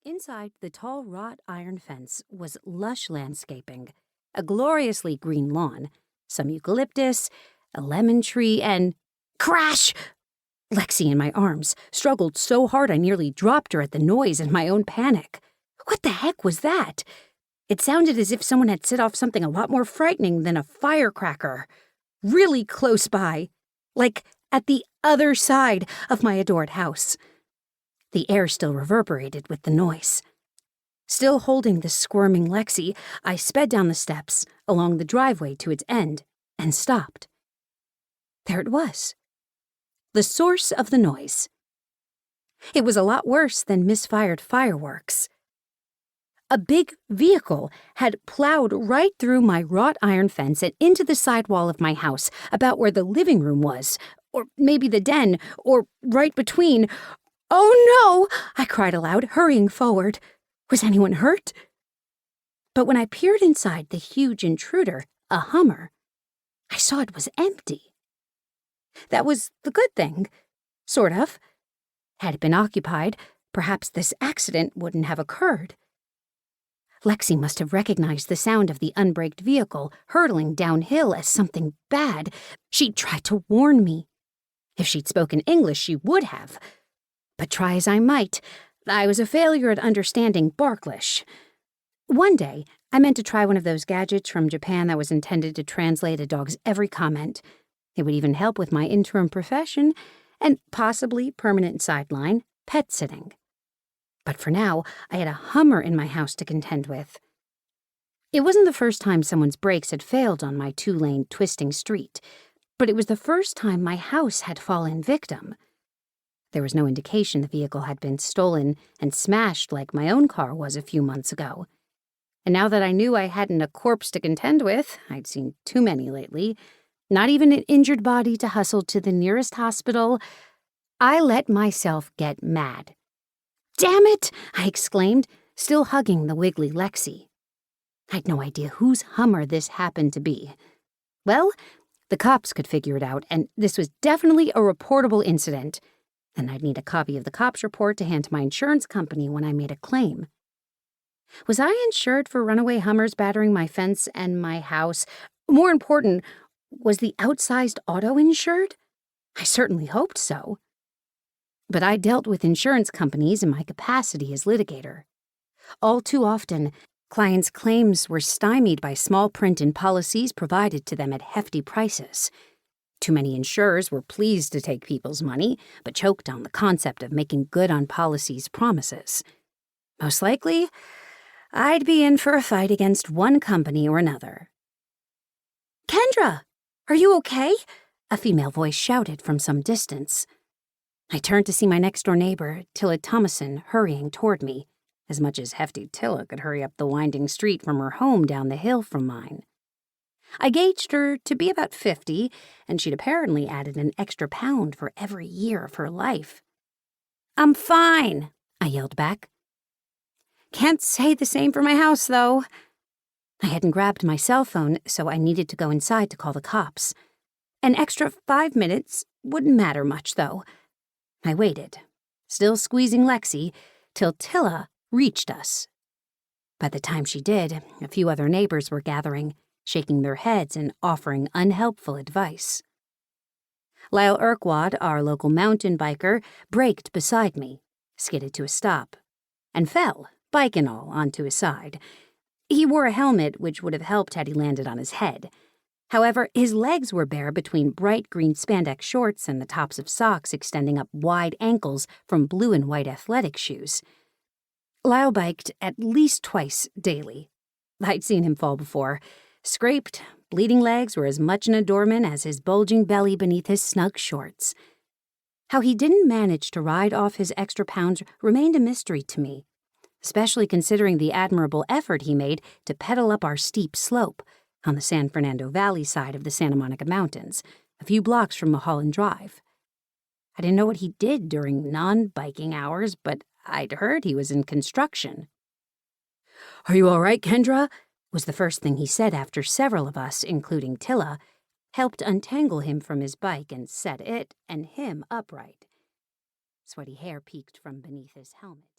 Inside the tall wrought iron fence was lush landscaping, a gloriously green lawn, some eucalyptus, a lemon tree, and crash! Lexi in my arms struggled so hard I nearly dropped her at the noise in my own panic. What the heck was that? It sounded as if someone had set off something a lot more frightening than a firecracker. Really close by, like at the other side of my adored house. The air still reverberated with the noise. Still holding the squirming Lexi, I sped down the steps, along the driveway to its end, and stopped. There it was. The source of the noise. It was a lot worse than misfired fireworks. A big vehicle had plowed right through my wrought iron fence and into the side wall of my house, about where the living room was, or maybe the den, or right between. "Oh no!" I cried aloud, hurrying forward. Was anyone hurt? But when I peered inside the huge intruder, a Hummer, I saw it was empty. That was the good thing, sort of. Had it been occupied, perhaps this accident wouldn't have occurred. Lexi must have recognized the sound of the unbraked vehicle hurtling downhill as something bad. She'd tried to warn me. If she'd spoken English, she would have. But try as I might, I was a failure at understanding Barklish. One day, I meant to try one of those gadgets from Japan that was intended to translate a dog's every comment. It would even help with my interim profession and possibly permanent sideline, pet sitting. But for now, I had a Hummer in my house to contend with. It wasn't the first time someone's brakes had failed on my two-lane twisting street, but it was the first time my house had fallen victim. There was no indication the vehicle had been stolen and smashed like my own car was a few months ago. And now that I knew I hadn't a corpse to contend with, I'd seen too many lately, not even an injured body to hustle to the nearest hospital, I let myself get mad. "Damn it!" I exclaimed, still hugging the wiggly Lexi. I'd no idea whose Hummer this happened to be. Well, the cops could figure it out, and this was definitely a reportable incident. And I'd need a copy of the cop's report to hand to my insurance company when I made a claim. Was I insured for runaway Hummers battering my fence and my house? More important, was the outsized auto insured? I certainly hoped so. But I dealt with insurance companies in my capacity as litigator. All too often, clients' claims were stymied by small print in policies provided to them at hefty prices. Too many insurers were pleased to take people's money, but choked on the concept of making good on policies' promises. Most likely, I'd be in for a fight against one company or another. "Kendra, are you okay?" a female voice shouted from some distance. I turned to see my next-door neighbor, Tilla Thomason, hurrying toward me, as much as hefty Tilla could hurry up the winding street from her home down the hill from mine. I gauged her to be about 50, and she'd apparently added an extra pound for every year of her life. "I'm fine," I yelled back. Can't say the same for my house, though. I hadn't grabbed my cell phone, so I needed to go inside to call the cops. An extra 5 minutes wouldn't matter much, though. I waited, still squeezing Lexi, till Tilla reached us. By the time she did, a few other neighbors were gathering, shaking their heads and offering unhelpful advice. Lyle Urquhart, our local mountain biker, braked beside me, skidded to a stop, and fell, bike and all, onto his side. He wore a helmet, which would have helped had he landed on his head. However, his legs were bare between bright green spandex shorts and the tops of socks extending up wide ankles from blue and white athletic shoes. Lyle biked at least twice daily. I'd seen him fall before. Scraped, bleeding legs were as much an adornment as his bulging belly beneath his snug shorts. How he didn't manage to ride off his extra pounds remained a mystery to me, especially considering the admirable effort he made to pedal up our steep slope on the San Fernando Valley side of the Santa Monica Mountains, a few blocks from Mulholland Drive. I didn't know what he did during non-biking hours, but I'd heard he was in construction. "Are you all right, Kendra?" was the first thing he said after several of us, including Tilla, helped untangle him from his bike and set it and him upright. Sweaty hair peeked from beneath his helmet.